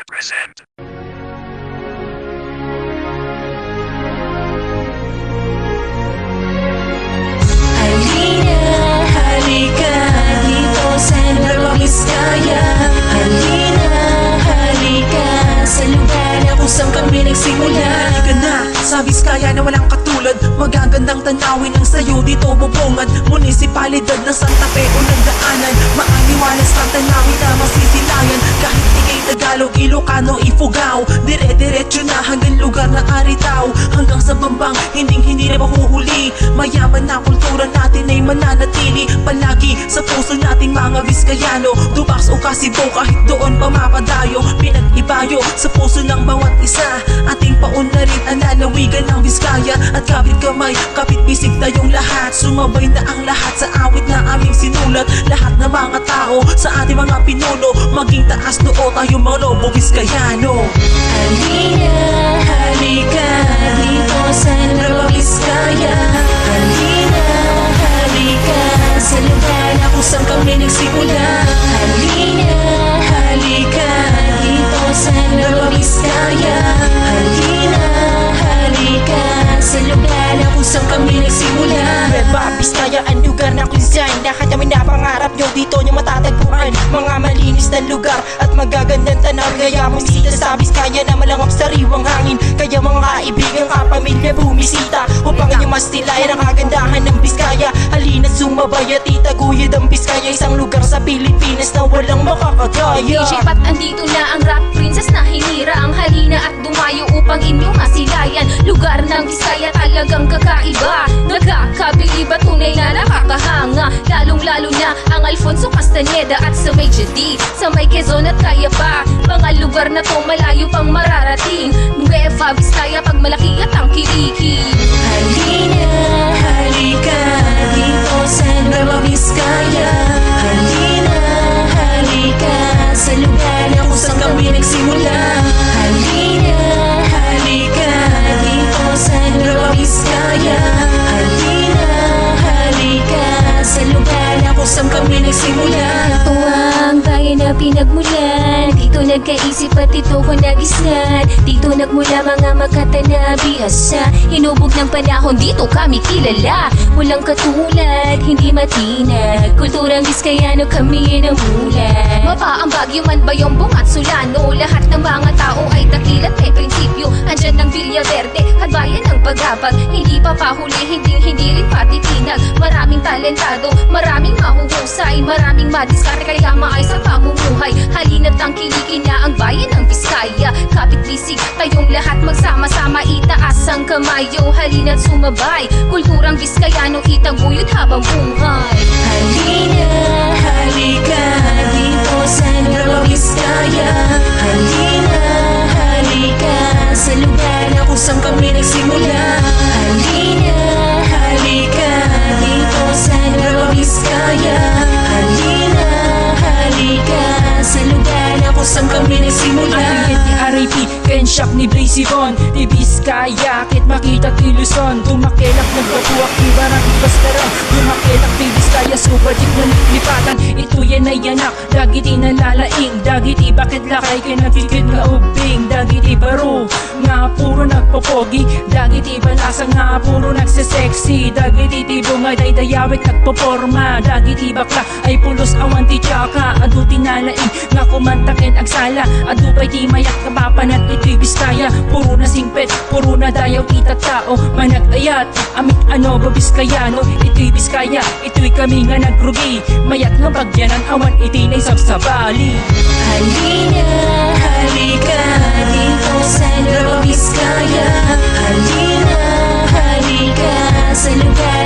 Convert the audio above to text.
present. Halina, halika dito sa Nueva Vizcaya. Halina, halika sa lugar na kung saan kami nagsimula. Halika na sa Vizcaya na walang katulad. Magagandang tanawin ang sayo dito bubungad. Munisipalidad ng Santa Fe o nagdaanan. Maaliwalas lang tanawin na masisilayan. Kahit ikay Tagalog, Ilocano, Ifugao, dire-diretso na hanggang lugar na Aritaw. Hanggang sa Bambang, hindi na mahuhuli. Mayaman na kultura natin ay mananatili palagi sa puso nating mga Vizcayano. Dubax o Kasibo kahit doon pa mapadayo. Pinag-ibayo sa puso ng bawat isa. Ating paunlarin ang lalawigan ng Vizcaya. At kapit kamay, kapit bisig tayong lahat. Sumabay na ang lahat sa awit na aming sinulat. Lahat ng mga tao sa ating mga pinuno. Maging taas noo tayo mga lobo Vizcayano. Halina, halika dito sa Nueva Vizcaya. Halina, halika sa lugar na kung saan kami nagsimula. Halina, halika dito sa Nueva Vizcaya. Halina, halika sa lugar na kung saan kami nagsimula. Nueva Vizcaya ang lugar na kung saan lahat namin na pangarap nyo dito nyo matatagpuan. Mga malinis na lugar at magagandang tanaw. Kaya bumisita sa Vizcaya na malangap sariwang hangin. Kaya mga kaibigan, kapamilya bumisita upang inyo mastilayan ang kagandahan ng Vizcaya. Halina sumabay at itaguyod ang Vizcaya, isang lugar sa Pilipinas na walang makakagaya. DJ Pat, andito na ang rap princess na hinira ang halina at dumayo upang inyong masilayan. Lugar ng Vizcaya talagang kakaiba. Nagkakabilib at tunay na nakakahanga. Lalong-lalo na ang Alfonso Castaneda at sa may JD, sa may Quezon at Cayapa. Mga lugar na to malayo pang mararating. Nueva Vizcaya pag malaki at ang kiriki. Halina, halika dito sa Nueva Vizcaya. Halina, halika sa lugar na kung saan kami nagsimula. Halina, halika dito sa Nueva Vizcaya. Halina, halika sa lugar na kung saan kami nagsimula. Ito ang bayan na pinagmulan. Dito nagkaisip at dito ko nagisnan. Dito nagmula mga makatana bihasa. Hinubog ng panahon, dito kami kilala. Walang katulad, hindi matinag. Kulturang Vizcayano kami namulan. Mapa ang Baguio man Bayombong at Solano. Lahat ng mga tao ay dakilat may prinsipyo. Andyan ng Villaverde at bayan ng Bagabag. Hindi pa pahuli, hindi rin patitinag. Maraming talentado, maraming mahuhusay, maraming madiskarte kaya maayos ang pamumuhay. Halina't ang kilikin na ang bayan ng Vizcaya. Kapit bisig, tayong lahat magsama-sama, itaas ang kamay. Yo, halina't sumabay. Kulturang Vizcayano itaguyod habang buhay. Halina, halika dito sa Nueva Vizcaya. Halina, halika sa lugar na kung saan kami nagsimula. Halina, halika dito sa Nueva Vizcaya. Halina, halika sa lugar na kung saan kami nagsimula. Atingit ni R.I.P. Kenshak ni Blazy Von. Di Vizcaya, kit makita ti Luzon. Tumakilak nagpatuwak, ibarang ibastaran. Tumakilak ti Vizcaya, subajik na naglipatan. Ito yan ay yanak, dagiti nalalaing. Dagiti bakit lakay kay nagkikid nga ubing. Dagiti baro, nga puro nagpopogi. Dagiti balasang nga puro nagsesexy. Dagiti tibo nga daydayawit nagpoporma. Dagiti bakla ay pulos awan ti tsaka. Adu tinalaing, nga kumantakin agsala. Adu pa'y ti mayak kapapanat ito'y Vizcaya. Puro na singpet, puro na dayaw kita tao. Manag-ayat, amit ano ba Vizcayano. Ito'y Vizcaya, ito'y kami nga nagrugi. Mayat nga bagyanan awan ito'y na sabsabali. Halina, halika dito sa Nueva Vizcaya. Halina, halika sa lugar